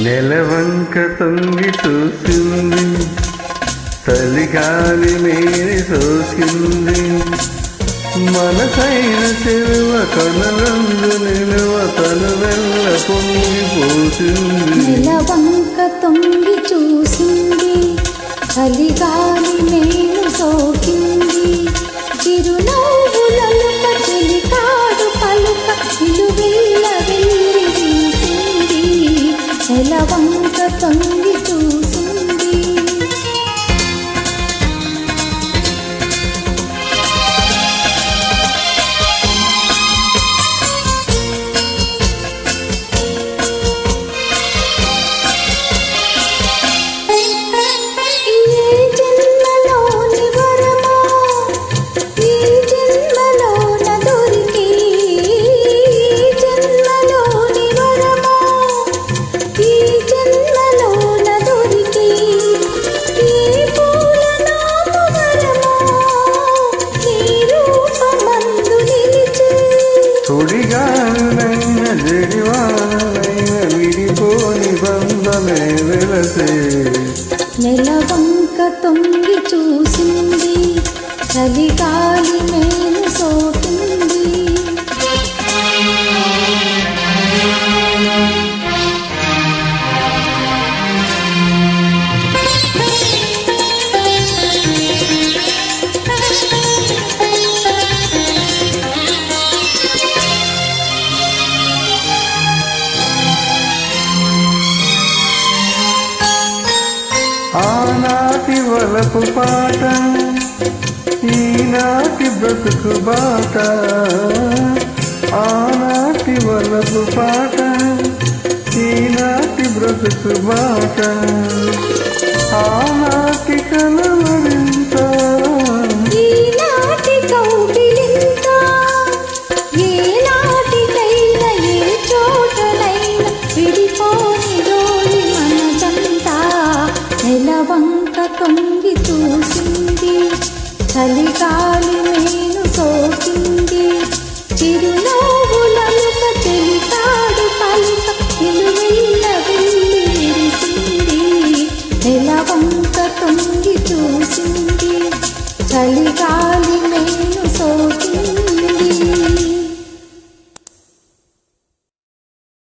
నెలవంక తొంగి చూసింది, చలిగాలి మేని సోకింది, మనసైన చెరువ కనలందు నిలువ తను వెళ్ళ పొంగిపోతుంది. నెలవంక తొంగి చూసింది, చలిగాలి మేను సోకింది, చిరునవ్వులలుక చిలికాడు పలుక నిలువెల్ల వెళ్ళి వీసింది. నెలవంక తొంగి చూసింది. సుడిగాలైన జడివానైన విడిపోని బంధమే వెలసే. నెలవంక తొంగి చూసింది, చలిగాలి మేను సోకింది. ఆనాటి వలపు పాట, ఈనాటి బ్రతుకు బాట. ఆనాటి వలపు పాట, ఈనాటి బ్రతుకు బాట. ఆనాటి కలవరింత, ఈనాటి కౌగిలింత, ఏనాటికైనా ఏ చోటనైనా విడిపోని డోలి మనదంతా. నెలవంక తొంగి చూసింది, చలిగాలి మేను సోకింది, చిరు